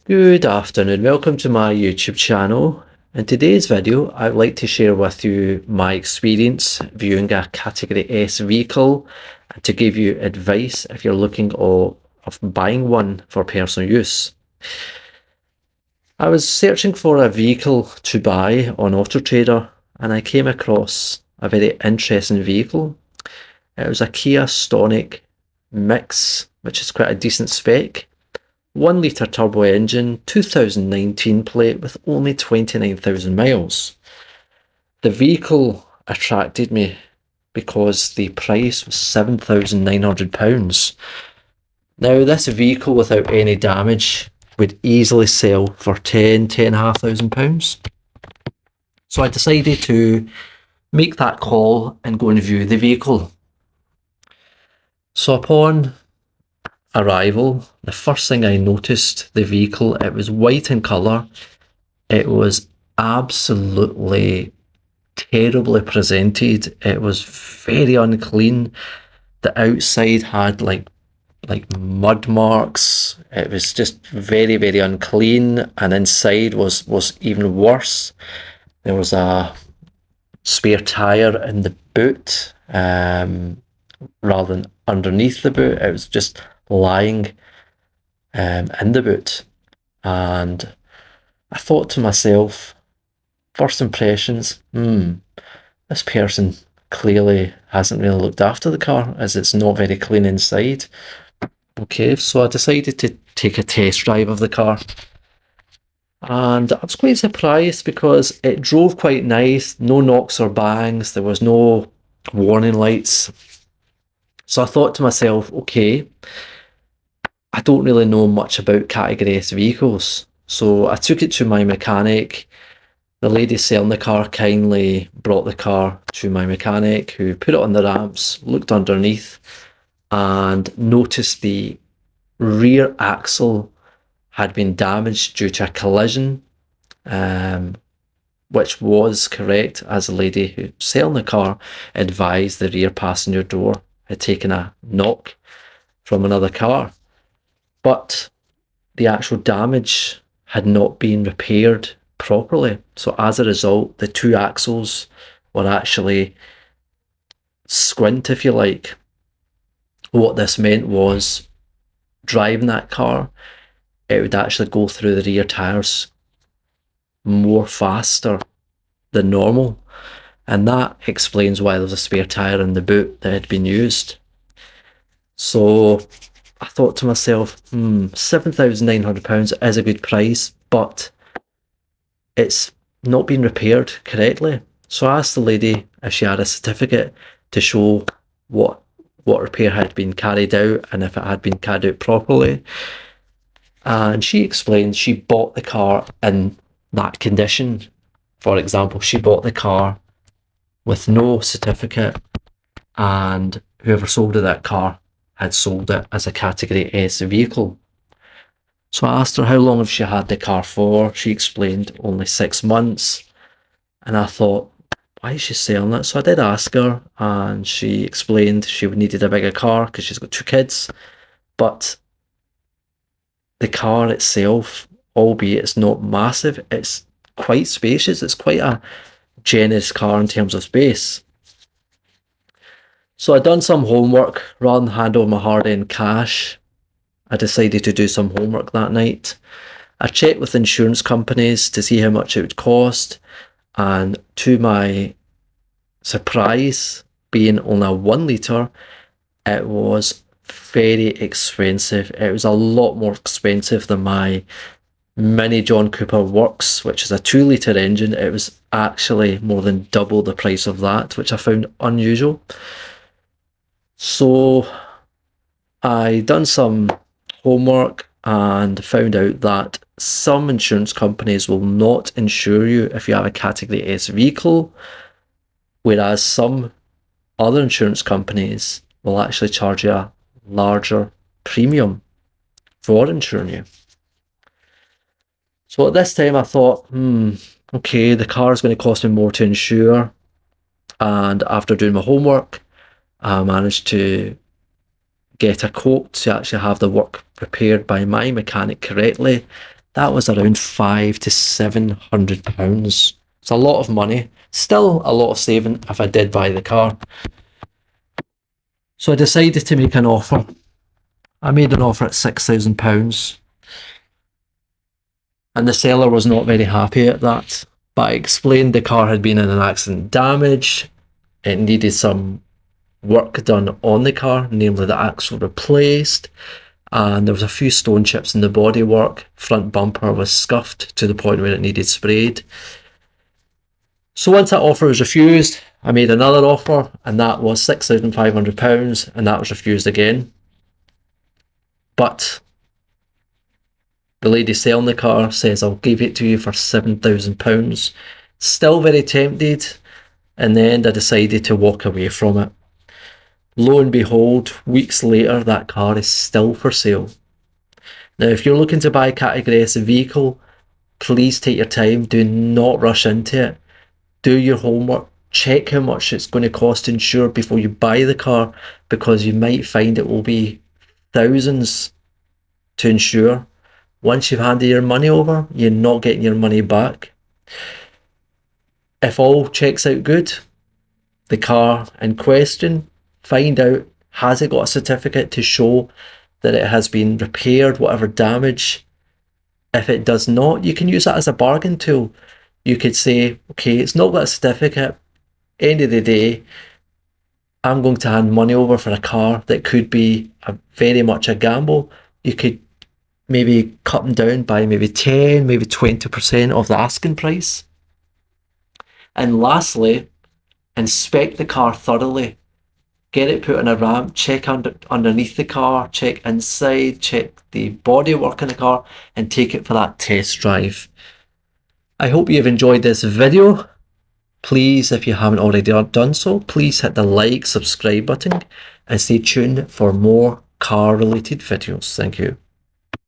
Good afternoon, welcome to my YouTube channel. In today's video, I'd like to share with you my experience viewing a Category S vehicle and to give you advice if you're looking of buying one for personal use. I was searching for a vehicle to buy on AutoTrader and I came across a very interesting vehicle. It was a Kia Stonic Mixx, which is quite a decent spec. 1 litre turbo engine, 2019 plate with only 29,000 miles. The vehicle attracted me because the price was £7,900. Now this vehicle without any damage would easily sell for £10,500. So I decided to make that call and go and view the vehicle. So upon arrival, the first thing I noticed, the vehicle, it was white in colour. It was absolutely terribly presented. It was very unclean. The outside had like mud marks. It was just very, very unclean, and inside was even worse. There was a spare tyre in the boot rather than underneath the boot. It was just lying in the boot, and I thought to myself, first impressions, this person clearly hasn't really looked after the car, as it's not very clean inside. Okay, so I decided to take a test drive of the car, and I was quite surprised because it drove quite nice, no knocks or bangs, there was no warning lights. So I thought to myself, okay, I don't really know much about Category S vehicles. So I took it to my mechanic. The lady selling the car kindly brought the car to my mechanic, who put it on the ramps, looked underneath, and noticed the rear axle had been damaged due to a collision, which was correct, as the lady who selling the car advised the rear passenger door had taken a knock from another car. But the actual damage had not been repaired properly. So as a result, the two axles were actually squint, if you like. What this meant was, driving that car, it would actually go through the rear tyres more faster than normal. And that explains why there was a spare tyre in the boot that had been used. So I thought to myself, £7,900 is a good price, but it's not been repaired correctly. So I asked the lady if she had a certificate to show what repair had been carried out and if it had been carried out properly. And she explained she bought the car in that condition. For example, she bought the car with no certificate, and whoever sold her that car had sold it as a Category S vehicle. So I asked her how long have she had the car for. She explained only 6 months, and I thought, why is she selling it? So I did ask her, and she explained she needed a bigger car because she's got 2 kids. But the car itself, albeit it's not massive, it's quite spacious. It's quite a generous car in terms of space. So I'd done some homework. Rather than hand over my hard-earned cash, I decided to do some homework that night. I checked with insurance companies to see how much it would cost, and to my surprise, being only a 1 litre, it was very expensive. It was a lot more expensive than my Mini John Cooper Works, which is a 2 litre engine. It was actually more than double the price of that, which I found unusual. So I done some homework and found out that some insurance companies will not insure you if you have a Category S vehicle, whereas some other insurance companies will actually charge you a larger premium for insuring you. So at this time I thought, okay, the car is going to cost me more to insure. And after doing my homework, I managed to get a quote to actually have the work prepared by my mechanic correctly that was around £500 to £700. It's a lot of money. Still a lot of saving if I did buy the car. So I decided to make an offer. I made an offer at £6,000. And the seller was not very happy at that. But I explained the car had been in an accident damage. It needed some work done on the car, namely the axle replaced. And there was a few stone chips in the bodywork. Front bumper was scuffed to the point where it needed sprayed. So once that offer was refused, I made another offer, and that was £6,500, and that was refused again. But the lady selling the car says, I'll give it to you for £7,000. Still very tempted. In the end, I decided to walk away from it. Lo and behold, weeks later, that car is still for sale. Now, if you're looking to buy a Category S vehicle, please take your time. Do not rush into it. Do your homework. Check how much it's going to cost to insure before you buy the car, because you might find it will be thousands to insure. Once you've handed your money over, you're not getting your money back. If all checks out good, the car in question, find out, has it got a certificate to show that it has been repaired, whatever damage. If it does not, you can use that as a bargain tool. You could say, okay, it's not got a certificate. End of the day, I'm going to hand money over for a car that could be very much a gamble. You could maybe cut them down by maybe 10, maybe 20% of the asking price. And lastly, inspect the car thoroughly. Get it put on a ramp, check underneath the car, check inside, check the bodywork in the car, and take it for that test drive. I hope you've enjoyed this video. Please, if you haven't already done so, please hit the like, subscribe button, and stay tuned for more car related videos. Thank you.